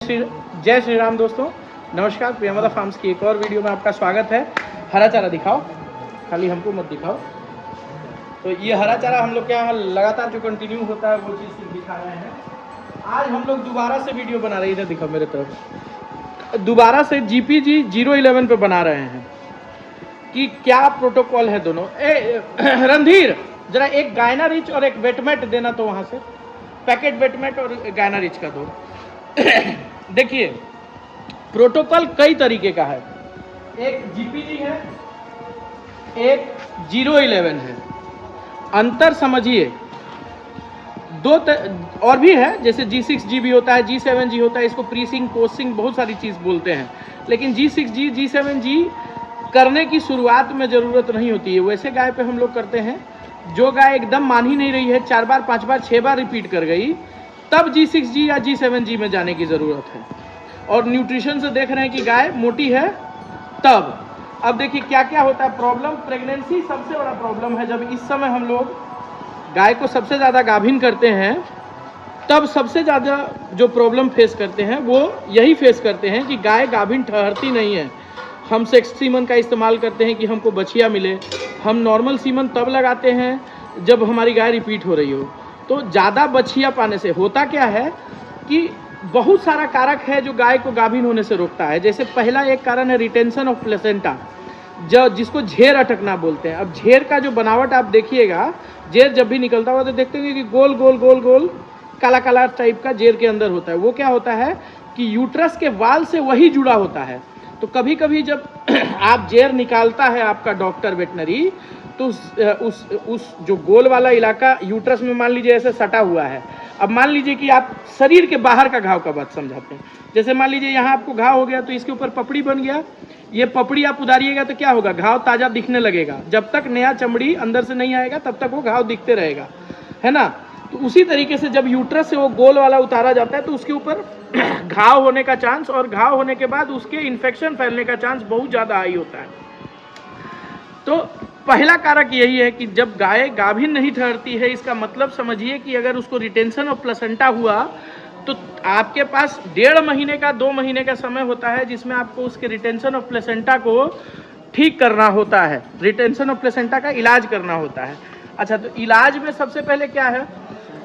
जय श्री राम दोस्तों, नमस्कार। प्रियमदा फार्म्स की एक और वीडियो में आपका स्वागत है। हरा चारा दिखाओ, खाली हमको मत दिखाओ। तो ये हरा चारा हम लोग के यहाँ लगातार जो कंटिन्यू होता है वो चीज़ दिखा रहे हैं। आज हम लोग दोबारा से वीडियो बना रहे हैं। इधर दिखाओ मेरे तरफ, दोबारा से GPG 011 पे बना रहे हैं कि क्या प्रोटोकॉल है दोनों। रणधीर, जरा एक गायना रिच और एक वेटमेट देना तो वहाँ से पैकेट वेटमेट और गायना रिच का दो। देखिए, प्रोटोकॉल कई तरीके का है। एक GPG है, एक 011 है। अंतर समझिए, और भी है, जैसे G6G भी होता है, G7G होता है। इसको प्रीसिंग, पोस्टिंग, बहुत सारी चीज़ बोलते हैं। लेकिन G6G, G7G करने की शुरुआत में ज़रूरत नहीं होती है। वैसे गाय पे हम लोग करते हैं जो गाय एकदम मान ही नहीं रही है, 4 बार 5 बार 6 बार रिपीट कर गई, तब G6G या G7G में जाने की ज़रूरत है। और न्यूट्रिशन से देख रहे हैं कि गाय मोटी है तब। अब देखिए क्या क्या होता है प्रॉब्लम। प्रेगनेंसी सबसे बड़ा प्रॉब्लम है। जब इस समय हम लोग गाय को सबसे ज़्यादा गाभिन करते हैं, तब सबसे ज़्यादा जो प्रॉब्लम फेस करते हैं वो यही फेस करते हैं कि गाय गाभिन ठहरती नहीं है। हम सेक्स सीमन का इस्तेमाल करते हैं कि हमको बछिया मिले। हम नॉर्मल सीमन तब लगाते हैं जब हमारी गाय रिपीट हो रही हो। तो ज़्यादा बछिया पाने से होता क्या है कि बहुत सारा कारक है जो गाय को गाभिन होने से रोकता है। जैसे पहला एक कारण है रिटेंशन ऑफ प्लेसेंटा, जिसको झेर अटकना बोलते हैं। अब झेर का जो बनावट आप देखिएगा, झेर जब भी निकलता हुआ तो देखते हैं कि गोल गोल गोल गोल काला काला टाइप का झेर के अंदर होता है। वो क्या होता है कि यूट्रस के वाल से वही जुड़ा होता है। तो कभी कभी जब आप झेर निकालता है आपका डॉक्टर वेटनरी, तो उस जो गोल वाला इलाका यूट्रस में मान लीजिए ऐसे सटा हुआ है। अब मान लीजिए कि आप शरीर के बाहर का घाव का बात समझाते हैं। जैसे मान लीजिए यहाँ आपको घाव हो गया तो इसके ऊपर पपड़ी बन गया। ये पपड़ी आप उतारिएगा तो क्या होगा, घाव ताज़ा दिखने लगेगा। जब तक नया चमड़ी अंदर से नहीं आएगा तब तक वो घाव दिखते रहेगा, है ना। तो उसी तरीके से जब यूट्रस से वो गोल वाला उतारा जाता है तो उसके ऊपर घाव होने का चांस, और घाव होने के बाद उसके इन्फेक्शन फैलने का चांस बहुत ज़्यादा हाई होता है। तो पहला कारक यही है कि जब गाय गाभिन नहीं ठहरती है, इसका मतलब समझिए कि अगर उसको रिटेंशन ऑफ प्लेसेंटा हुआ तो आपके पास 1.5 महीने का 2 महीने का समय होता है जिसमें आपको उसके रिटेंशन ऑफ प्लेसेंटा को ठीक करना होता है। रिटेंशन ऑफ प्लेसेंटा का इलाज करना होता है। अच्छा, तो इलाज में सबसे पहले क्या है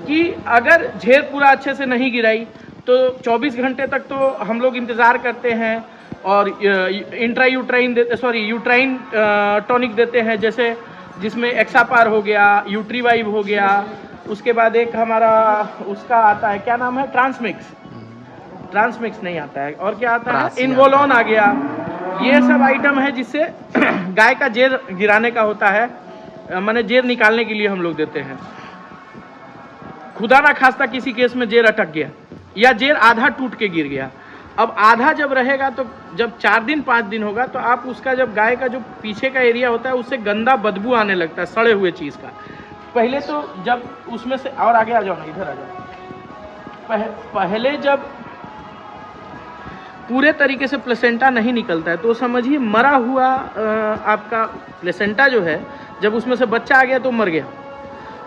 कि अगर झेर पूरा अच्छे से नहीं गिराई तो 24 घंटे तक तो हम लोग इंतज़ार करते हैं और यूट्राइन टॉनिक देते हैं, जैसे जिसमें एक्सापार हो गया, यूट्रीवाइव हो गया। उसके बाद एक हमारा उसका आता है, क्या नाम है, ट्रांसमिक्स नहीं आता है, और क्या आता है, इन्वोलोन आ गया। ये सब आइटम है जिससे गाय का जेर गिराने का होता है, माने जेर निकालने के लिए हम लोग देते हैं। खुदा ना खास्ता किसी केस में जेर अटक गया या जेर आधा टूट के गिर गया। अब आधा जब रहेगा तो जब 4 दिन 5 दिन होगा तो आप उसका, जब गाय का जो पीछे का एरिया होता है उससे गंदा बदबू आने लगता है सड़े हुए चीज़ का। पहले तो जब उसमें से, और आगे आ जाओ ना, इधर आ जाओ। पहले जब पूरे तरीके से प्लेसेंटा नहीं निकलता है तो समझिए मरा हुआ आपका प्लेसेंटा जो है, जब उसमें से बच्चा आ गया तो मर गया।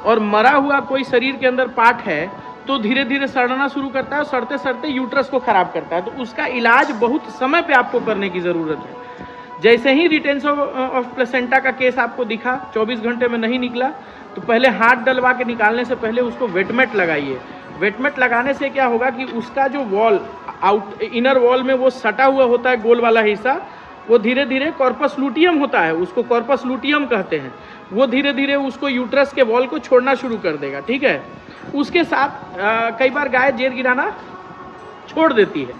और मरा हुआ कोई शरीर के अंदर पार्ट है तो धीरे धीरे सड़ना शुरू करता है और सड़ते सड़ते यूट्रस को खराब करता है। तो उसका इलाज बहुत समय पे आपको करने की ज़रूरत है। जैसे ही रिटेंशन ऑफ प्लेसेंटा का केस आपको दिखा, 24 घंटे में नहीं निकला, तो पहले हाथ डलवा के निकालने से पहले उसको वेटमेट लगाइए। वेटमेट लगाने से क्या होगा कि उसका जो वॉल, इनर वॉल में वो सटा हुआ होता है गोल वाला हिस्सा, वो धीरे धीरे कॉर्पस लूटियम होता है, उसको कॉर्पस लूटियम कहते हैं, वो धीरे धीरे उसको यूट्रस के वॉल को छोड़ना शुरू कर देगा। ठीक है। उसके साथ कई बार गाय जेर गिराना छोड़ देती है,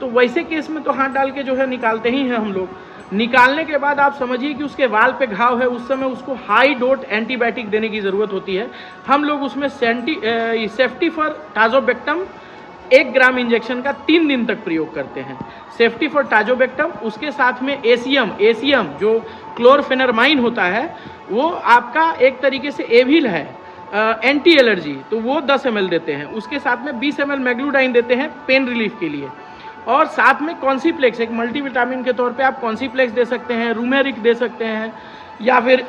तो वैसे केस में तो हाथ डाल के जो है निकालते ही हैं हम लोग। निकालने के बाद आप समझिए कि उसके वाल पे घाव है, उस समय उसको हाई डोज एंटीबायोटिक देने की ज़रूरत होती है। हम लोग उसमें सेफ्टी फॉर टाजोबेक्टम 1 ग्राम इंजेक्शन का 3 दिन तक प्रयोग करते हैं। सेफ्टी फॉर टाजोबेक्टम, उसके साथ में एसीएम जो क्लोरफेनरमाइन होता है, वो आपका एक तरीके से एविल है, एंटी एलर्जी, तो वो 10 ml देते हैं। उसके साथ में 20 ml मैग्लूडाइन देते हैं पेन रिलीफ के लिए। और साथ में कॉन्सीप्लेक्स, एक मल्टीविटामिन के तौर पे आप कॉन्सीप्लेक्स दे सकते हैं, रूमेरिक दे सकते हैं, या फिर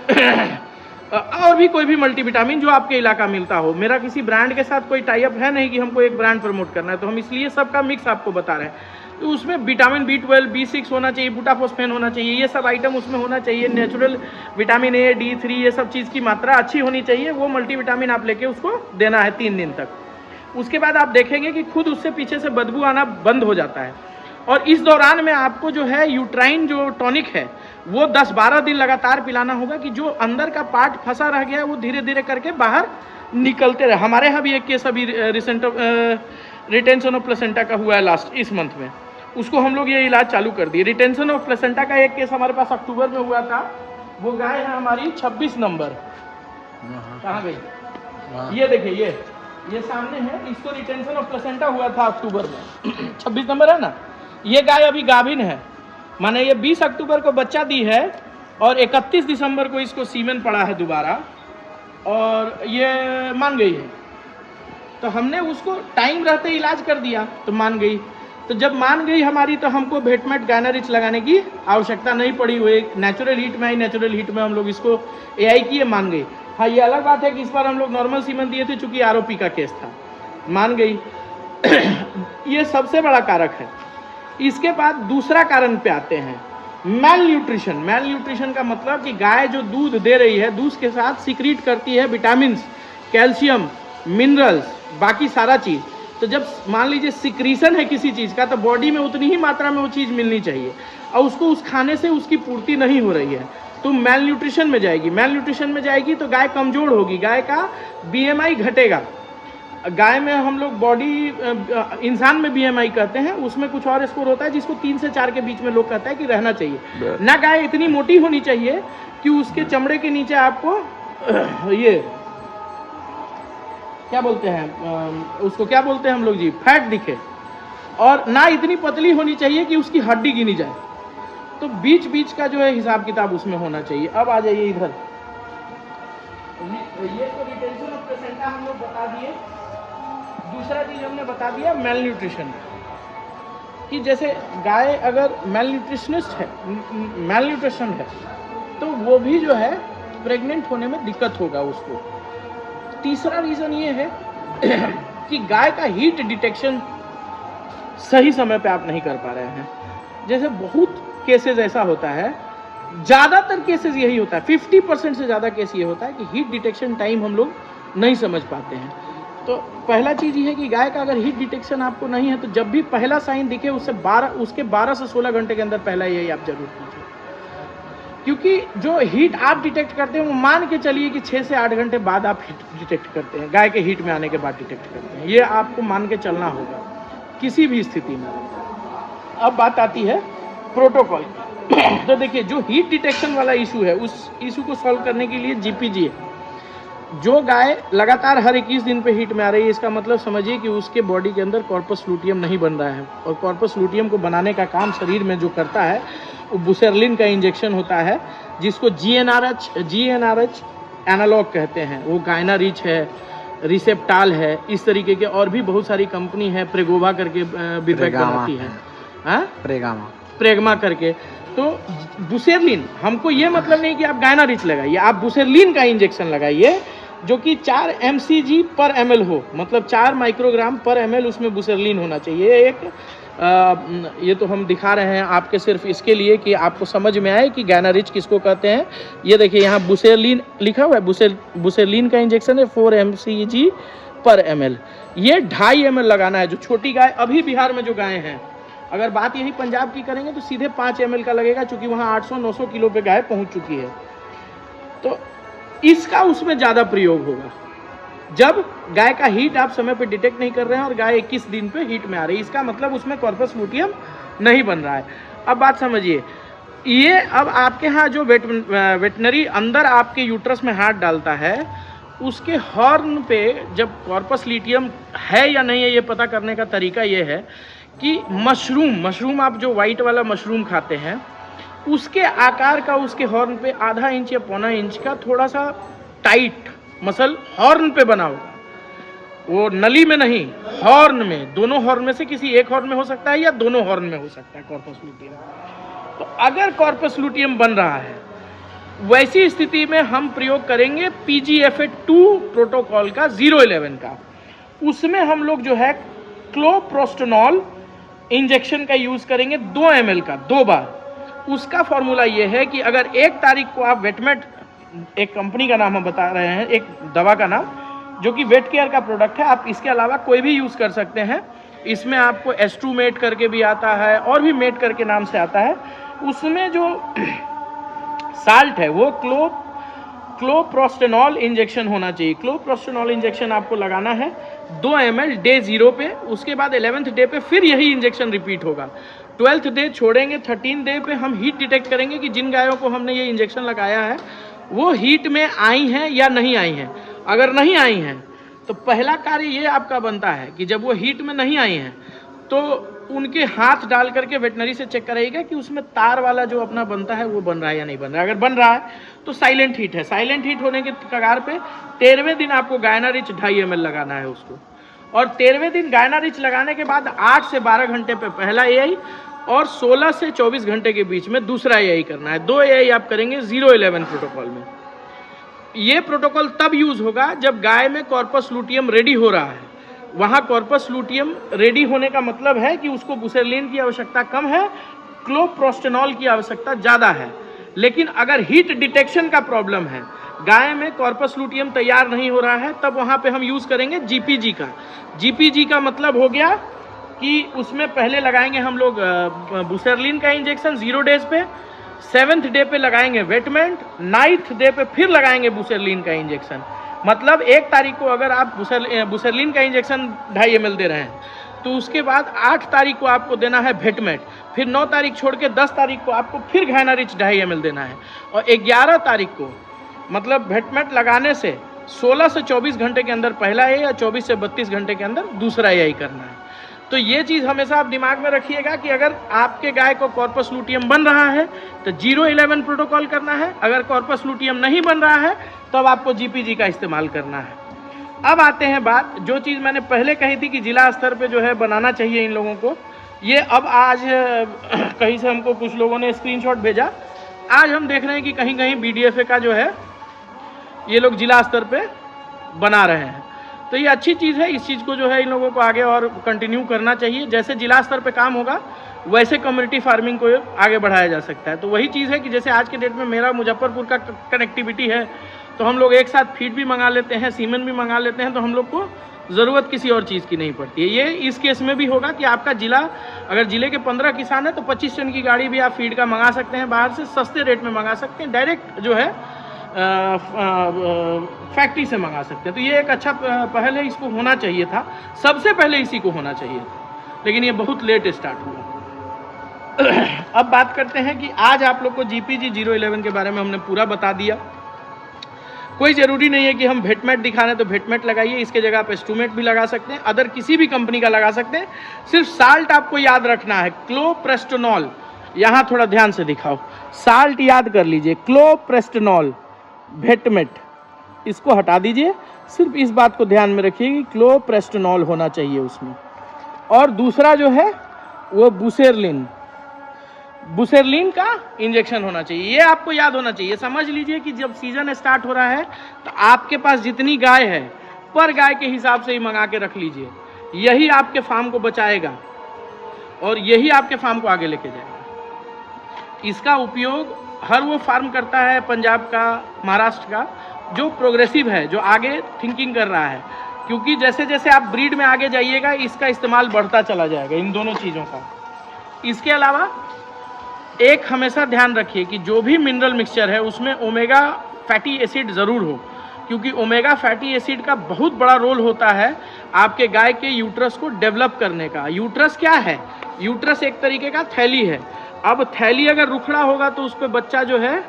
और भी कोई भी मल्टीविटामिन जो आपके इलाका मिलता हो। मेरा किसी ब्रांड के साथ कोई टाई अप है नहीं कि हमको एक ब्रांड प्रमोट करना है, तो हम इसलिए सबका मिक्स आपको बता रहे हैं। तो उसमें विटामिन B12, B6 होना चाहिए, बुटाफोस्फेन होना चाहिए, ये सब आइटम उसमें होना चाहिए। नेचुरल विटामिन A, D3 ये सब चीज़ की मात्रा अच्छी होनी चाहिए। वो मल्टीविटामिन आप लेके उसको देना है 3 दिन तक। उसके बाद आप देखेंगे कि खुद उससे पीछे से बदबू आना बंद हो जाता है। और इस दौरान में आपको जो है यूट्राइन जो टॉनिक है वो 10-12 दिन लगातार पिलाना होगा कि जो अंदर का पार्ट फंसा रह गया है वो धीरे धीरे करके बाहर निकलते रहे। हमारे यहाँ भी एक केस अभी रिसेंट रिटेंशन ऑफ प्लेसेंटा का हुआ है लास्ट इस मंथ में, उसको हम लोग ये इलाज चालू कर दिए। रिटेंशन ऑफ प्लेसेंटा का एक केस हमारे पास अक्टूबर में हुआ था। वो गाय है हमारी 26 नंबर, कहाँ गई? ये देखिए, ये सामने है। इसको रिटेंशन ऑफ प्लेसेंटा हुआ था अक्टूबर में 26 नंबर है ना। ये गाय अभी गाभिन है, माने ये 20 अक्टूबर को बच्चा दी है और 31 दिसंबर को इसको सीमेन पड़ा है दोबारा, और ये मान गई है। तो हमने उसको टाइम रहते इलाज कर दिया तो मान गई। तो जब मान गई हमारी, तो हमको भेटमेट गायनारिच लगाने की आवश्यकता नहीं पड़ी। वो एक नेचुरल हीट में आई, नेचुरल हीट में हम लोग इसको AI किए, मान गई। हाँ, ये अलग बात है कि इस बार हम लोग नॉर्मल सीमेन दिए थे चूंकि ROP का केस था, मान गई। ये सबसे बड़ा कारक है। इसके बाद दूसरा कारण पे आते हैं, मेल न्यूट्रिशन। मेल न्यूट्रिशन का मतलब कि गाय जो दूध दे रही है, दूध के साथ सिक्रीट करती है विटामिन, कैल्शियम, मिनरल्स, बाकी सारा चीज़। तो जब मान लीजिए सिक्रीशन है किसी चीज़ का, तो बॉडी में उतनी ही मात्रा में वो चीज़ मिलनी चाहिए, और उसको उस खाने से उसकी पूर्ति नहीं हो रही है, तो मेल न्यूट्रिशन में जाएगी। मेल न्यूट्रिशन में जाएगी तो गाय कमज़ोर होगी, गाय का BMI घटेगा। गाय में हम लोग बॉडी, इंसान में BMI कहते हैं, उसमें कुछ और स्कोर होता है जिसको 3 से 4 के बीच में लोग कहते हैं कि रहना चाहिए ना। गाय इतनी मोटी होनी चाहिए कि उसके चमड़े के नीचे आपको ये क्या बोलते हैं, उसको क्या बोलते हैं हम लोग जी, फैट दिखे, और ना इतनी पतली होनी चाहिए कि उसकी हड्डी गिनी जाए। तो बीच बीच का जो है हिसाब किताब उसमें होना चाहिए। अब आ जाइए इधर, ये तो रिटेंशन ऑफ प्लेसेंटा हम लोग बता दिए। दूसरा चीज हमने बता दिया मेल न्यूट्रिशन, कि जैसे गाय अगर मेल न्यूट्रिशन है तो वो भी जो है प्रेग्नेंट होने में दिक्कत होगा उसको। तीसरा रीजन ये है कि गाय का हीट डिटेक्शन सही समय पे आप नहीं कर पा रहे हैं। जैसे बहुत केसेस ऐसा होता है, ज़्यादातर केसेस यही होता है, 50% से ज़्यादा केस ये होता है कि हीट डिटेक्शन टाइम हम लोग नहीं समझ पाते हैं। तो पहला चीज़ ये है कि गाय का अगर हीट डिटेक्शन आपको नहीं है, तो जब भी पहला साइन दिखे उसके 12 से 16 घंटे के अंदर पहला यही आप जरूर कीजिए। क्योंकि जो हीट आप डिटेक्ट करते हैं वो मान के चलिए कि 6 से 8 घंटे बाद आप हीट डिटेक्ट करते हैं, गाय के हीट में आने के बाद डिटेक्ट करते हैं। ये आपको मान के चलना होगा किसी भी स्थिति में। अब बात आती है प्रोटोकॉल। तो देखिए, जो हीट डिटेक्शन वाला इशू है, उस इशू को सॉल्व करने के लिए GPG है। जो गाय लगातार हर 21 दिन पे हीट में आ रही है, इसका मतलब समझिए कि उसके बॉडी के अंदर कॉर्पस लूटियम नहीं बन रहा है, और कॉर्पस लूटियम को बनाने का काम शरीर में जो करता है वो बुसेरलिन का इंजेक्शन होता है, जिसको GnRH एनालॉग कहते हैं। वो गायनारिच है, रिसेप्टाल है, इस तरीके के और भी बहुत सारी कंपनी है, प्रेगोवा करके बिरबैक बनाती है, प्रेगमा करके। तो बुसेरलिन, हमको ये मतलब नहीं कि आप गायनारिच लगाइए, आप बुसेरलिन का इंजेक्शन लगाइए जो कि 4 mcg पर ml हो, मतलब 4 माइक्रोग्राम पर ml उसमें बुसेरलिन होना चाहिए। एक ये तो हम दिखा रहे हैं आपके सिर्फ इसके लिए कि आपको समझ में आए कि गायनारिच किसको कहते हैं। ये देखिए यहाँ बुसेरलिन लिखा हुआ है, बुसेरलिन का इंजेक्शन है 4 mcg पर ml। ये 2.5 ml लगाना है। जो छोटी गाय अभी बिहार में जो गाय हैं, अगर बात यही पंजाब की करेंगे तो सीधे 5 ml का लगेगा, क्योंकि वहाँ 800-900 किलो पे गाय पहुँच चुकी है। तो इसका उसमें ज़्यादा प्रयोग होगा जब गाय का हीट आप समय पे डिटेक्ट नहीं कर रहे हैं और गाय 21 दिन पे हीट में आ रही है। इसका मतलब उसमें कॉर्पस लूटियम नहीं बन रहा है। अब बात समझिए, ये अब आपके यहाँ जो वेटनरी अंदर आपके यूट्रस में हाथ डालता है, उसके हॉर्न पे जब कॉर्पस लूटियम है या नहीं है, ये पता करने का तरीका ये है कि मशरूम आप जो वाइट वाला मशरूम खाते हैं, उसके आकार का उसके हॉर्न पे आधा इंच या पौना इंच का थोड़ा सा टाइट मसल हॉर्न पे बना होगा। वो नली में नहीं, हॉर्न में। दोनों हॉर्न में से किसी एक हॉर्न में हो सकता है या दोनों हॉर्न में हो सकता है कॉर्पस लूटियम। तो अगर कॉर्पस लूटियम बन रहा है वैसी स्थिति में हम प्रयोग करेंगे PGFA2 प्रोटोकॉल का 011 का। उसमें हम लोग जो है क्लोप्रोस्टेनॉल इंजेक्शन का यूज़ करेंगे 2 ml का 2 बार। उसका फॉर्मूला ये है कि अगर 1 तारीख को आप वेटमेट, एक कंपनी का नाम हम बता रहे हैं, एक दवा का नाम जो कि वेट केयर का प्रोडक्ट है, आप इसके अलावा कोई भी यूज़ कर सकते हैं। इसमें आपको एस्ट्रूमेट करके भी आता है और भी मेट करके नाम से आता है। उसमें जो साल्ट है वो क्लोप्रोस्टेनॉल इंजेक्शन होना चाहिए। क्लोप्रोस्टेनॉल इंजेक्शन आपको लगाना है 2 ml डे 0 पे। उसके बाद 11th डे पे फिर यही इंजेक्शन रिपीट होगा। 12th डे छोड़ेंगे। 13 डे पे हम हीट डिटेक्ट करेंगे कि जिन गायों को हमने ये इंजेक्शन लगाया है वो हीट में आई हैं या नहीं आई हैं। अगर नहीं आई हैं तो पहला कार्य ये आपका बनता है कि जब वो हीट में नहीं आई हैं तो उनके हाथ डाल करके वेटनरी से चेक कराइएगा कि उसमें तार वाला जो अपना बनता है वो बन रहा है या नहीं बन रहा है। अगर बन रहा है तो साइलेंट हीट है। साइलेंट हीट होने के कगार पे 13वें दिन आपको गायना रिच 2.5 ml लगाना है उसको। और 13वें दिन गायना रिच लगाने के बाद 8 से 12 घंटे पे पहला एआई और 16 से 24 घंटे के बीच में दूसरा एआई करना है। 2 एआई आप करेंगे 011 प्रोटोकॉल में। ये प्रोटोकॉल तब यूज होगा जब गाय में कॉर्पस लूटियम रेडी हो रहा है। वहाँ कॉर्पस लूटियम रेडी होने का मतलब है कि उसको बुसेरलिन की आवश्यकता कम है, क्लोप्रोस्टेनॉल की आवश्यकता ज़्यादा है। लेकिन अगर हीट डिटेक्शन का प्रॉब्लम है, गाय में कॉर्पस लूटियम तैयार नहीं हो रहा है, तब वहाँ पे हम यूज़ करेंगे जीपीजी का। जीपीजी का मतलब हो गया कि उसमें पहले लगाएंगे हम लोग बुसेरलिन का इंजेक्शन 0 डेज पे, 7th डे पे लगाएंगे वेटमेंट, 9th डे पे फिर लगाएंगे बुसेरलिन का इंजेक्शन। मतलब 1 तारीख को अगर आप बुसेरलिन का इंजेक्शन 2.5 ml दे रहे हैं तो उसके बाद 8 तारीख को आपको देना है वेटमेट, फिर 9 तारीख छोड़ के 10 तारीख को आपको फिर गायना रिच 2.5 ml देना है, और 11 तारीख को मतलब वेटमेट लगाने से 16 से 24 घंटे के अंदर पहला ए या 24 से 32 घंटे के अंदर दूसरा एआई करना है। तो ये चीज़ हमेशा आप दिमाग में रखिएगा कि अगर आपके गाय को कॉर्पस लूटियम बन रहा है तो 011 प्रोटोकॉल करना है। अगर कॉर्पस लूटियम नहीं बन रहा है तब आपको जीपीजी का इस्तेमाल करना है। अब आते हैं बात, जो चीज़ मैंने पहले कही थी कि जिला स्तर पे जो है बनाना चाहिए इन लोगों को, ये अब आज कहीं से हमको कुछ लोगों ने स्क्रीनशॉट भेजा। आज हम देख रहे हैं कि कहीं कहीं बीडीएफए का जो है ये लोग जिला स्तर पे बना रहे हैं। तो ये अच्छी चीज़ है। इस चीज़ को जो है इन लोगों को आगे और कंटिन्यू करना चाहिए। जैसे जिला स्तर पे काम होगा वैसे कम्युनिटी फार्मिंग को आगे बढ़ाया जा सकता है। तो वही चीज़ है कि जैसे आज के डेट में मेरा मुजफ्फरपुर का कनेक्टिविटी है तो हम लोग एक साथ फीड भी मंगा लेते हैं, सीमेंट भी मंगा लेते हैं, तो हम लोग को ज़रूरत किसी और चीज़ की नहीं पड़ती है। ये इस केस में भी होगा कि आपका जिला, अगर जिले के 15 किसान है तो 25 टन की गाड़ी भी आप फीड का मंगा सकते हैं, बाहर से सस्ते रेट में मंगा सकते हैं, डायरेक्ट जो है फैक्ट्री से मंगा सकते हैं। तो ये एक अच्छा पहल है, इसको होना चाहिए था, सबसे पहले इसी को होना चाहिए था, लेकिन ये बहुत लेट स्टार्ट हुआ। अब बात करते हैं कि आज आप लोग को जीपीजी 011 के बारे में हमने पूरा बता दिया। कोई ज़रूरी नहीं है कि हम वेटमेट दिखा रहे हैं तो वेटमेट लगाइए, इसके जगह आप एस्ट्रूमेट भी लगा सकते हैं, अदर किसी भी कंपनी का लगा सकते हैं। सिर्फ साल्ट आपको याद रखना है, क्लोप्रोस्टेनॉल। यहाँ थोड़ा ध्यान से दिखाओ, साल्ट याद कर लीजिए, क्लोप्रोस्टेनॉल, वेटमेट, इसको हटा दीजिए। सिर्फ इस बात को ध्यान में रखिए कि क्लोप्रोस्टेनॉल होना चाहिए उसमें। और दूसरा जो है वो बुसेरलिन का इंजेक्शन होना चाहिए। ये आपको याद होना चाहिए। समझ लीजिए कि जब सीजन स्टार्ट हो रहा है तो आपके पास जितनी गाय है पर गाय के हिसाब से ही मंगा के रख लीजिए। यही आपके फार्म को बचाएगा और यही आपके फार्म को आगे लेके जाएगा। इसका उपयोग हर वो फार्म करता है पंजाब का, महाराष्ट्र का, जो प्रोग्रेसिव है, जो आगे थिंकिंग कर रहा है, क्योंकि जैसे जैसे आप ब्रीड में आगे जाइएगा इसका इस्तेमाल बढ़ता चला जाएगा, इन दोनों चीज़ों का। इसके अलावा एक हमेशा ध्यान रखिए कि जो भी मिनरल मिक्सचर है उसमें ओमेगा फैटी एसिड ज़रूर हो, क्योंकि ओमेगा फैटी एसिड का बहुत बड़ा रोल होता है आपके गाय के यूट्रस को डेवलप करने का। यूट्रस क्या है? यूट्रस एक तरीके का थैली है। अब थैली अगर रुखड़ा होगा तो उस पर बच्चा जो है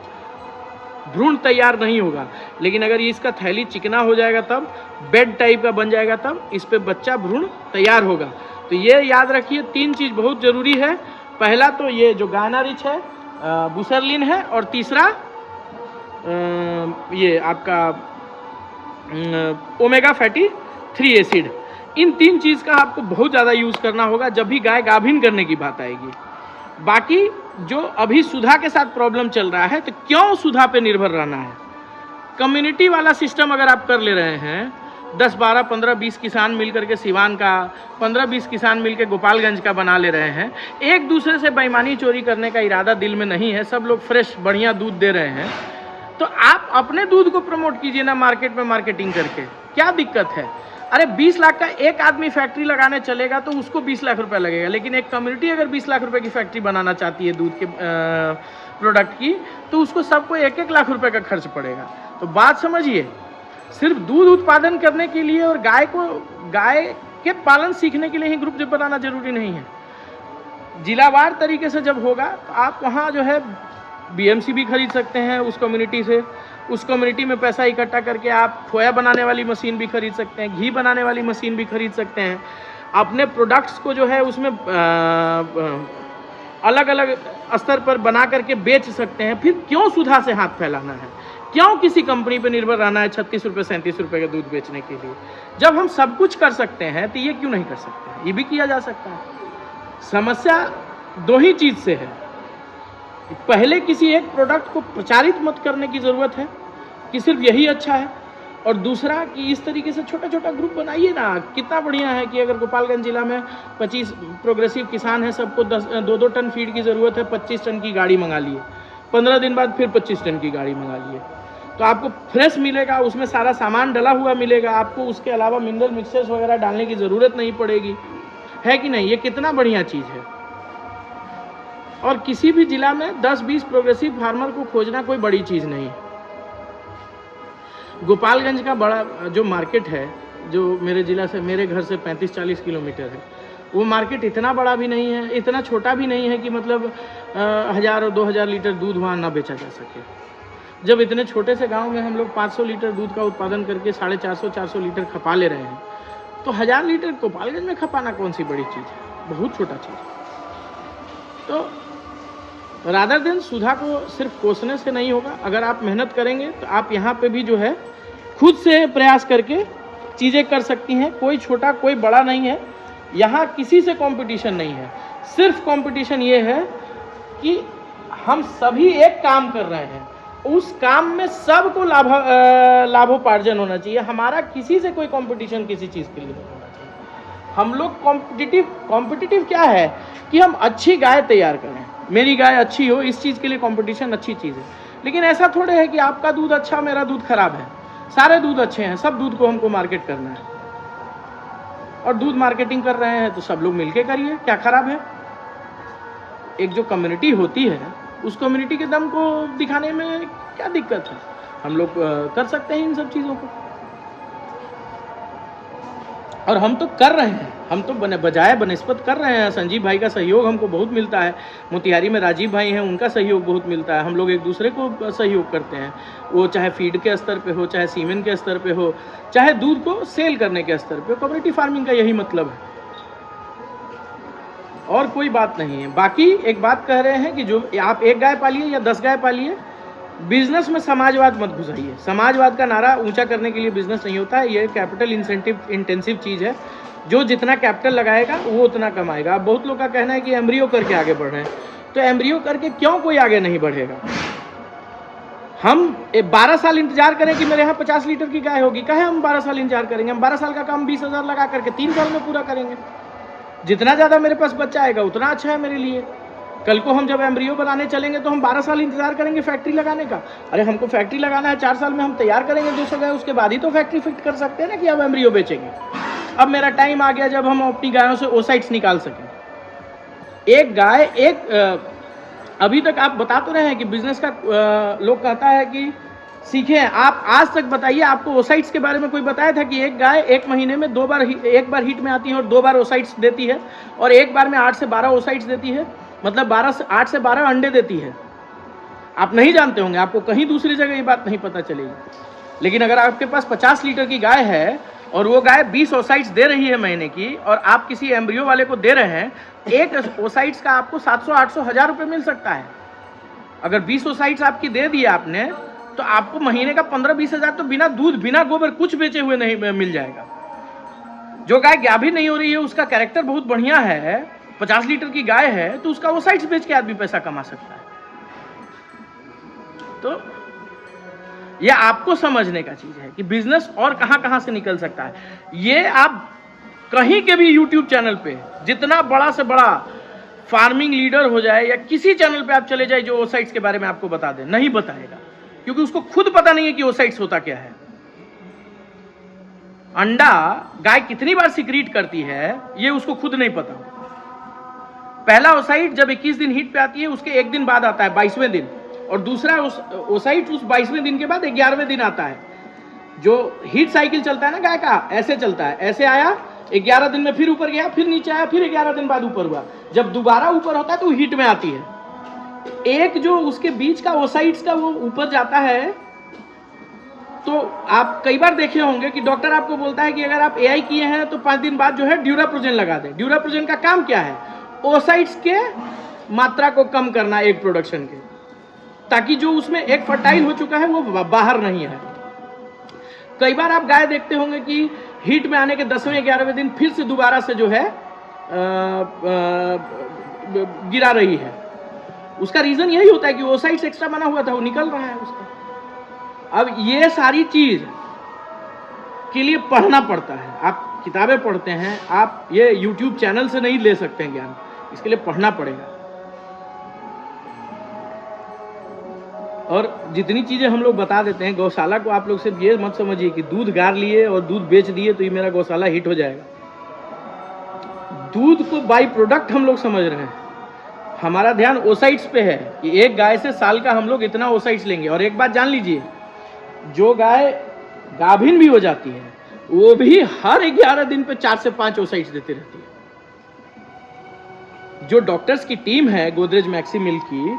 भ्रूण तैयार नहीं होगा, लेकिन अगर इसका थैली चिकना हो जाएगा तब, बेड टाइप का बन जाएगा तब इस पर बच्चा भ्रूण तैयार होगा। तो ये याद रखिए, 3 चीज़ बहुत ज़रूरी है। पहला तो ये जो गायना रिच है, बुसेरलिन है, और तीसरा ये आपका ओमेगा फैटी 3 एसिड। इन 3 चीज़ का आपको बहुत ज़्यादा यूज़ करना होगा जब भी गाय गाभिन करने की बात आएगी। बाकी जो अभी सुधा के साथ प्रॉब्लम चल रहा है, तो क्यों सुधा पे निर्भर रहना है? कम्युनिटी वाला सिस्टम अगर आप कर ले रहे हैं, 10, 12, 15, 20 किसान मिलकर के सिवान का, 15, 20 किसान मिलकर गोपालगंज का बना ले रहे हैं, एक दूसरे से बेईमानी चोरी करने का इरादा दिल में नहीं है, सब लोग फ्रेश बढ़िया दूध दे रहे हैं, तो आप अपने दूध को प्रमोट कीजिए ना मार्केट में मार्केटिंग करके, क्या दिक्कत है? अरे 20 लाख का एक आदमी फैक्ट्री लगाने चलेगा तो उसको 20 लाख रुपए लगेगा, लेकिन एक कम्युनिटी अगर 20 लाख रुपए की फैक्ट्री बनाना चाहती है दूध के प्रोडक्ट की, तो उसको सबको 1-1 लाख रुपए का खर्च पड़ेगा। तो बात समझिए, सिर्फ दूध उत्पादन करने के लिए और गाय के पालन सीखने के लिए ही ग्रुप जब बनाना जरूरी नहीं है। जिलावार तरीके से जब होगा तो आप वहाँ जो है बीएमसी भी खरीद सकते हैं उस कम्युनिटी से, उस कम्युनिटी में पैसा इकट्ठा करके आप खोया बनाने वाली मशीन भी खरीद सकते हैं, घी बनाने वाली मशीन भी खरीद सकते हैं, अपने प्रोडक्ट्स को जो है उसमें अलग अलग स्तर पर बना करके बेच सकते हैं। फिर क्यों सुधा से हाथ फैलाना है? क्यों किसी कंपनी पे निर्भर रहना है 36 रुपये 37 रुपये का दूध बेचने के लिए? जब हम सब कुछ कर सकते हैं तो ये क्यों नहीं कर सकते? ये भी किया जा सकता है। समस्या दो ही चीज़ से है, पहले किसी एक प्रोडक्ट को प्रचारित मत करने की ज़रूरत है कि सिर्फ यही अच्छा है, और दूसरा कि इस तरीके से छोटा छोटा ग्रुप बनाइए ना। कितना बढ़िया है कि अगर गोपालगंज जिला में 25 प्रोग्रेसिव किसान हैं, सबको 2-2 टन फीड की ज़रूरत है, 25 टन की गाड़ी मंगा लिए, 15 दिन बाद फिर 25 टन की गाड़ी मंगा लिए, तो आपको फ्रेश मिलेगा, उसमें सारा सामान डला हुआ मिलेगा, आपको उसके अलावा मिनरल मिक्सचर्स वगैरह डालने की ज़रूरत नहीं पड़ेगी, है कि नहीं? ये कितना बढ़िया चीज़ है। और किसी भी जिला में 10-20 प्रोग्रेसिव फार्मर को खोजना कोई बड़ी चीज़ नहीं है। गोपालगंज का बड़ा जो मार्केट है, जो मेरे ज़िला से, मेरे घर से 35-40 किलोमीटर है, वो मार्केट इतना बड़ा भी नहीं है, इतना छोटा भी नहीं है कि मतलब 1000 और 2000 लीटर दूध वहाँ ना बेचा जा सके। जब इतने छोटे से गांव में हम लोग 500 लीटर दूध का उत्पादन करके 450-400 लीटर खपा ले रहे हैं, तो 1000 लीटर गोपालगंज में खपाना कौन सी बड़ी चीज़ है? बहुत छोटा चीज़ है। तो रादर देन सुधा को सिर्फ कोसने से नहीं होगा, अगर आप मेहनत करेंगे तो आप यहाँ पे भी जो है खुद से प्रयास करके चीज़ें कर सकती हैं। कोई छोटा कोई बड़ा नहीं है, यहाँ किसी से कंपटीशन नहीं है, सिर्फ कंपटीशन ये है कि हम सभी एक काम कर रहे हैं, उस काम में सबको लाभोपार्जन होना चाहिए। हमारा किसी से कोई कंपटीशन किसी चीज़ के लिए नहीं होना चाहिए। हम लोग कॉम्पिटिटिव क्या है कि हम अच्छी गाय तैयार करें, मेरी गाय अच्छी हो, इस चीज़ के लिए कंपटीशन अच्छी चीज़ है। लेकिन ऐसा थोड़े है कि आपका दूध अच्छा मेरा दूध खराब है, सारे दूध अच्छे हैं, सब दूध को हमको मार्केट करना है, और दूध मार्केटिंग कर रहे हैं तो सब लोग मिलके करिए, क्या खराब है? एक जो कम्युनिटी होती है उस कम्युनिटी के दम को दिखाने में क्या दिक्कत है? हम लोग कर सकते हैं इन सब चीज़ों को, और हम तो कर रहे हैं, हम तो बजाय बनस्पत कर रहे हैं। संजीव भाई का सहयोग हमको बहुत मिलता है, मोतिहारी में राजीव भाई हैं, उनका सहयोग बहुत मिलता है। हम लोग एक दूसरे को सहयोग करते हैं, वो चाहे फीड के स्तर पे हो, चाहे सीमेंट के स्तर पे हो, चाहे दूध को सेल करने के स्तर पे। कम्युनिटी फार्मिंग का यही मतलब है, और कोई बात नहीं है। बाकी एक बात कह रहे हैं कि जो आप 1 गाय पालिए या 10 गाय पालिए, बिजनेस में समाजवाद मत घुसाइए। समाजवाद का नारा ऊंचा करने के लिए बिजनेस नहीं होता है, ये कैपिटल इंटेंसिव चीज़ है। जो जितना कैपिटल लगाएगा वो उतना कमाएगा। अब बहुत लोग का कहना है कि एम्ब्रियो करके आगे बढ़ रहे हैं, तो एम्ब्रियो करके क्यों कोई आगे नहीं बढ़ेगा? हम 12 साल इंतजार करें कि मेरे यहाँ 50 लीटर की गाय होगी, कहे हम 12 साल इंतजार करेंगे? हम 12 साल का काम 20,000 लगा करके 3 साल में पूरा करेंगे। जितना ज़्यादा मेरे पास बच्चा आएगा उतना अच्छा है मेरे लिए। कल को हम जब एम्ब्रियो बनाने चलेंगे तो हम 12 साल इंतजार करेंगे फैक्ट्री लगाने का? अरे हमको फैक्ट्री लगाना है, 4 साल में हम तैयार करेंगे 200 गाय, उसके बाद ही तो फैक्ट्री फिट कर सकते हैं ना कि अब एम्ब्रियो बेचेंगे। अब मेरा टाइम आ गया जब हम अपनी गायों से ओसाइट्स निकाल सकें। एक गाय अभी तक आप बता तो रहे हैं कि बिजनेस का लोग कहता है कि सीखे। आप आज तक बताइए, आपको ओसाइट्स के बारे में कोई बताया था कि एक गाय 1 महीने में 2 बार एक बार हीट में आती है और 2 बार ओसाइट्स देती है, और एक बार में 8 से 12 ओसाइट्स देती है, मतलब 8 से 12 अंडे देती है? आप नहीं जानते होंगे, आपको कहीं दूसरी जगह ये बात नहीं पता चलेगी। लेकिन अगर आपके पास 50 लीटर की गाय है और वो गाय 20 ओसाइट्स दे रही है महीने की, और आप किसी एम्ब्रियो वाले को दे रहे हैं, एक ओसाइट्स का आपको 700, 800, 1000 रुपये मिल सकता है। अगर 20 ओसाइट्स आपकी दे दी आपने, तो आपको महीने का 15-20 हज़ार तो बिना दूध बिना गोबर कुछ बेचे हुए नहीं मिल जाएगा। जो गाय गाभिन नहीं हो रही है, उसका कैरेक्टर बहुत बढ़िया है, 50 लीटर की गाय है तो उसका ओसाइड्स बेच के आदमी पैसा कमा सकता है। तो यह आपको समझने का चीज है कि बिजनेस और कहां कहां से निकल सकता है। ये आप कहीं के भी YouTube चैनल पे जितना बड़ा से बड़ा फार्मिंग लीडर हो जाए या किसी चैनल पे आप चले जाए जो ओसाइट्स के बारे में आपको बता दे, नहीं बताएगा, क्योंकि उसको खुद पता नहीं है कि ओसाइट्स होता क्या है। अंडा गाय कितनी बार सिक्रीट करती है ये उसको खुद नहीं पता। पहला ओसाइट जब 21 दिन हीट पे आती है उसके एक दिन बाद आता है 22वें दिन, और दूसरा ओसाइट उस 22वें दिन के बाद 11वें दिन आता है। जो हीट साइकिल चलता है ना गाय का, ऐसे चलता है, ऐसे आया 11 दिन में फिर ऊपर गया, फिर नीचे आया, फिर 11 दिन बाद ऊपर हुआ। जब दोबारा ऊपर होता है तो हीट में आती है। एक जो उसके बीच का ओसाइट्स का वो ऊपर जाता है, तो आप कई बार देखे होंगे कि डॉक्टर आपको बोलता है कि अगर आप एआई किए हैं तो 5 दिन बाद जो है ड्यूराप्रोजेन लगा दें। ड्यूराप्रोजेन का काम क्या है? ओसाइट्स के मात्रा को कम करना एक प्रोडक्शन के, ताकि जो उसमें एक फर्टाइल हो चुका है वो बाहर नहीं है। कई बार आप गाय देखते होंगे कि हीट में आने के 10वें 11वें दिन फिर से दोबारा से जो है गिरा रही है। उसका रीजन यही होता है कि ओसाइट्स एक्स्ट्रा बना हुआ था, वो निकल रहा है उसका। अब ये सारी चीज के लिए पढ़ना पड़ता है। आप किताबें पढ़ते हैं, आप ये YouTube चैनल से नहीं ले सकते हैं ज्ञान, इसके लिए पढ़ना पड़ेगा। और जितनी चीजें हम लोग बता देते हैं, गौशाला को आप लोग सिर्फ ये मत समझिए कि दूध गार लिए और दूध बेच दिए तो ये मेरा गौशाला हिट हो जाएगा। दूध को बाई प्रोडक्ट हम लोग समझ रहे हैं। हमारा ध्यान ओसाइट्स पे है कि एक गाय से साल का हम लोग इतना ओसाइट्स लेंगे। और एक बात जान लीजिए, जो गाय गाभिन भी हो जाती है वो भी हर 11 दिन पे 4 से 5 ओसाइट्स देती रहती है। जो डॉक्टर्स की टीम है गोदरेज मैक्सी मिल्क की,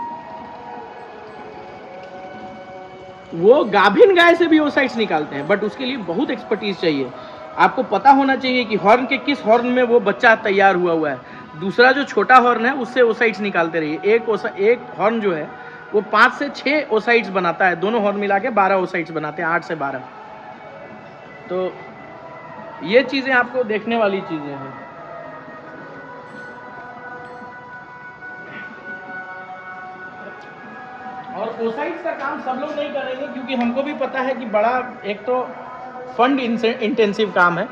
वो गाभिन गाय से भी ओसाइट्स निकालते हैं, बट उसके लिए बहुत एक्सपर्टीज चाहिए। आपको पता होना चाहिए कि हॉर्न के किस हॉर्न में वो बच्चा तैयार हुआ है। दूसरा जो छोटा हॉर्न है उससे ओसाइट्स निकालते रहिए। एक हॉर्न जो है वो 5 से 6 ओसाइट्स बनाता है, दोनों हॉर्न मिला के 12 ओसाइट्स बनाते हैं, 8 से 12। तो ये चीजें आपको देखने वाली चीजें हैं। और ओसाइट्स का काम सब लोग नहीं करेंगे, क्योंकि हमको भी पता है कि बड़ा एक तो फंड इंटेंसिव काम है,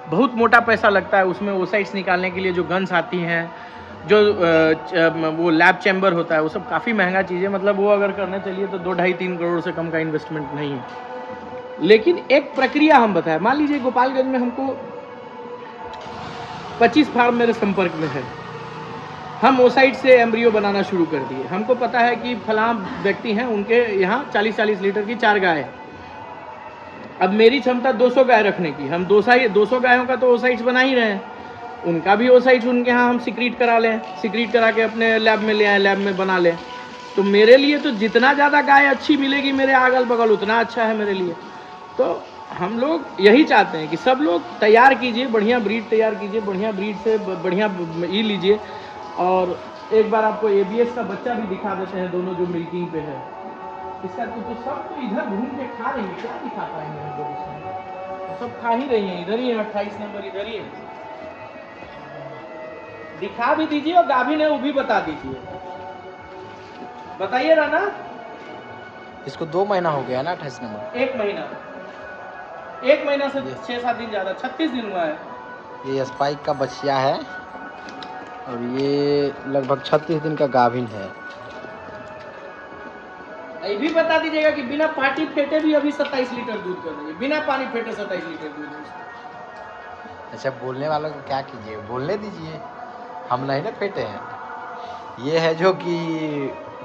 बहुत मोटा पैसा लगता है उसमें ओसाइट्स निकालने के लिए। जो गन्स आती हैं, जो वो लैब चैम्बर होता है, वो सब काफ़ी महंगा चीज़ है। मतलब वो अगर करने चलिए तो 2-2.5-3 करोड़ से कम का इन्वेस्टमेंट नहीं है। लेकिन एक प्रक्रिया हम बताएं। मान लीजिए गोपालगंज में हमको 25 फार्म मेरे संपर्क में है, हम ओसाइट से एम्ब्रियो बनाना शुरू कर दिए। हमको पता है कि फलां व्यक्ति हैं, उनके यहाँ 40-40 लीटर की 4 गाय है। अब मेरी क्षमता 200 गाय रखने की, हम 200 गायों का तो ओसाइट्स बना ही रहे हैं। उनका भी ओसाइट्स उनके यहाँ हम सिक्रीट करा लें, सिक्रीट करा के अपने लैब में ले आए, लैब में बना लें। तो मेरे लिए तो जितना ज़्यादा गाय अच्छी मिलेगी मेरे अगल बगल, उतना अच्छा है मेरे लिए। तो हम लोग यही चाहते हैं कि सब लोग तैयार कीजिए, बढ़िया ब्रीड तैयार कीजिए, बढ़िया ब्रीड से बढ़िया ई लीजिए। और एक बार आपको ABS का बच्चा भी दिखा देते हैं, दोनों जो मिल्किंग पे है। इसका तो सब तो इधर घूम के खा रही है, क्या दिखा पाएंगे हम लोग इसमें? सब खा ही रही है, इधर ही है 28 नंबर, इधर ही है। दिखा भी दीजिए और गाभिन है वो भी बता दीजिए, बताइए राना। इसको 2 महीना हो गया ना 28 नंबर? 1 महीना, 1 महीना से 6-7 दिन ज़्यादा, 36 दिन हुआ है। ये स्पाइक का बच्चा है और ये लगभग 36 दिन का गाभिन है। ये भी बता दीजिएगा कि बिना पानी फेंटे भी अभी 27 लीटर दूध कर रही है, बिना पानी फेंटे 27 लीटर दूध। अच्छा, बोलने वालों को क्या कीजिए, बोलने दीजिए, हम नहीं ना फेंटे हैं। ये है जो कि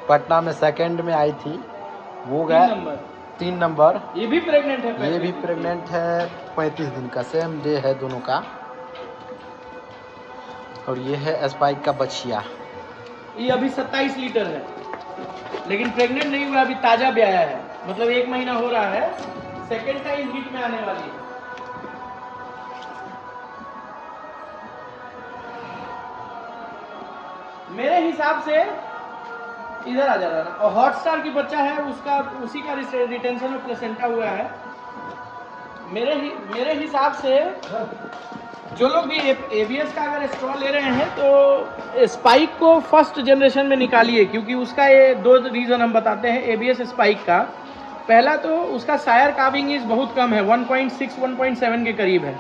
पटना में सेकंड में आई थी, वो गया 3 नंबर। ये भी प्रेग्नेंट है? ये भी प्रेग्नेंट है, 35 दिन का, सेम डे है दोनों का। और ये है स्पाइक का बछिया, ये अभी 27 लीटर है, लेकिन प्रेग्नेंट नहीं हुआ, अभी ताजा ब्याया है। मतलब 1 महीना हो रहा है, सेकेंड टाइम हीट में आने वाली है। मेरे हिसाब से इधर आ जा रहा है ना। और हॉटस्टार की बच्चा है, उसका उसी का रिटेंशन में प्लेसेंटा हुआ है। मेरे हिसाब से जो लोग भी ABS का अगर स्ट्रॉ ले रहे हैं तो स्पाइक को फर्स्ट जनरेशन में निकालिए, क्योंकि उसका ये 2 रीज़न हम बताते हैं ABS स्पाइक का। पहला तो उसका शायर कार्विंग इज बहुत कम है, 1.6 1.7 के करीब है।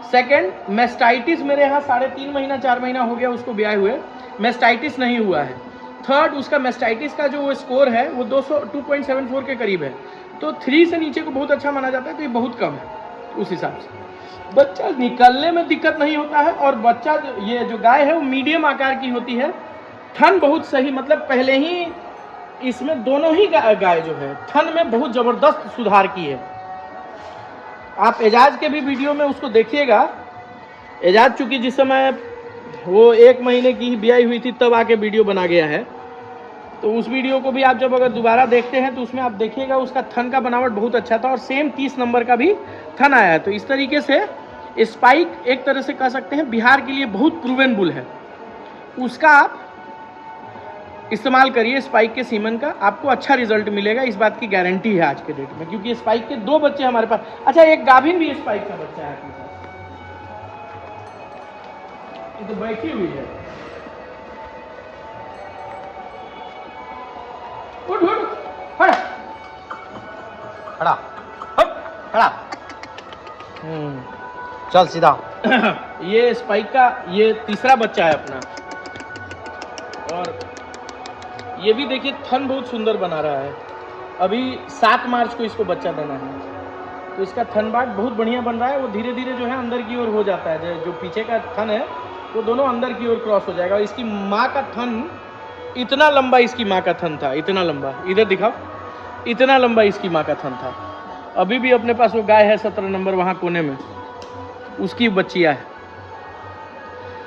सेकंड, मेस्टाइटिस मेरे यहाँ 3.5 महीना 4 महीना हो गया उसको ब्याए हुए, मेस्टाइटिस नहीं हुआ है। थर्ड, उसका मेस्टाइटिस का जो वो स्कोर है वो 2.74 के करीब है, तो 3 से नीचे को बहुत अच्छा माना जाता है, तो ये बहुत कम है। उस हिसाब से बच्चा निकलने में दिक्कत नहीं होता है, और बच्चा ये जो गाय है वो मीडियम आकार की होती है। थन बहुत सही, मतलब पहले ही इसमें दोनों ही गाय जो है थन में बहुत ज़बरदस्त सुधार की है। आप एजाज के भी वीडियो में उसको देखिएगा। एजाज चूँकि जिस समय वो 1 महीने की ही ब्याई हुई थी तब आके वीडियो बना गया है, तो उस वीडियो को भी आप जब अगर दोबारा देखते हैं तो उसमें आप देखिएगा उसका थन का बनावट बहुत अच्छा था, और सेम 30 नंबर का भी थन आया है। तो इस तरीके से स्पाइक एक तरह से कह सकते हैं बिहार के लिए बहुत प्रूवन बुल है, उसका आप इस्तेमाल करिए। स्पाइक के सीमन का आपको अच्छा रिजल्ट मिलेगा, इस बात की गारंटी है आज के डेट में, क्योंकि स्पाइक के 2 बच्चे हमारे पास। अच्छा, एक गाभिन भी स्पाइक का बच्चा है आपके पास, ये तो बैठी हुई है। उठ उठ, खड़ा खड़ा खड़ा, चल सीधा। ये स्पाइक का ये तीसरा बच्चा है अपना, और ये भी देखिए थन बहुत सुंदर बना रहा है। अभी 7 मार्च को इसको बच्चा देना है, तो इसका थन बाट बहुत बढ़िया बन रहा है। वो धीरे धीरे जो है अंदर की ओर हो जाता है, जो पीछे का थन है वो दोनों अंदर की ओर क्रॉस हो जाएगा। और इसकी माँ का थन इतना लंबा, इसकी माँ का थन था इतना लंबा, इधर दिखाओ, इतना लंबा इसकी माँ का थन था। अभी भी अपने पास वो गाय है 17 नंबर वहाँ कोने में, उसकी बच्चियाँ है।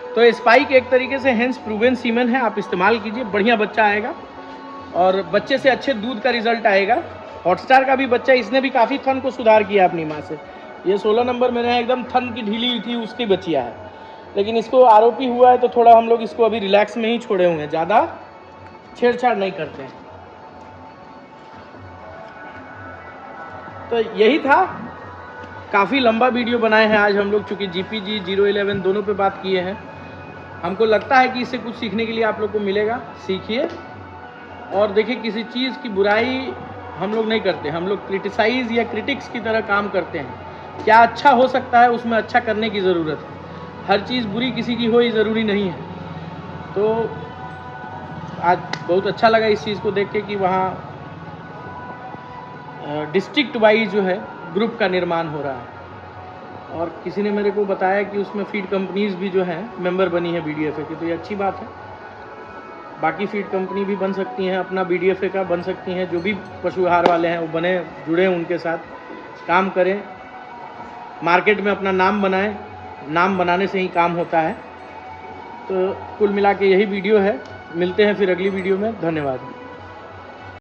तो स्पाइक एक तरीके से हेंस प्रूवन सीमन है, आप इस्तेमाल कीजिए, बढ़िया बच्चा आएगा और बच्चे से अच्छे दूध का रिजल्ट आएगा। हॉटस्टार का भी बच्चा, इसने भी काफ़ी थन को सुधार किया अपनी माँ से। ये 16 नंबर मेरे यहाँ एकदम थन की ढीली हुई थी, उसकी बच्चियाँ है, लेकिन इसको आरोपी हुआ है तो थोड़ा हम लोग इसको अभी रिलैक्स में ही छोड़े हुए हैं, ज़्यादा छेड़छाड़ नहीं करते हैं। तो यही था, काफ़ी लंबा वीडियो बनाए हैं आज हम लोग, चूँकि GPG 011 दोनों पे बात किए हैं। हमको लगता है कि इससे कुछ सीखने के लिए आप लोग को मिलेगा, सीखिए। और देखिए, किसी चीज़ की बुराई हम लोग नहीं करते, हम लोग क्रिटिसाइज़ या क्रिटिक्स की तरह काम करते हैं। क्या अच्छा हो सकता है उसमें अच्छा करने की ज़रूरत है, हर चीज़ बुरी किसी की हो ये ज़रूरी नहीं है। तो आज बहुत अच्छा लगा इस चीज़ को देख के कि वहाँ डिस्ट्रिक्ट वाइज जो है ग्रुप का निर्माण हो रहा है, और किसी ने मेरे को बताया कि उसमें फीड कंपनीज भी जो हैं मेंबर बनी है BDFA की, तो ये अच्छी बात है। बाकी फीड कंपनी भी बन सकती हैं, अपना BDFA का बन सकती हैं, जो भी पशु आहार वाले हैं वो बने, जुड़े उनके साथ काम करें, मार्केट में अपना नाम बनाएं, नाम बनाने से ही काम होता है। तो कुल मिला के यही वीडियो है, मिलते हैं फिर अगली वीडियो में, धन्यवाद।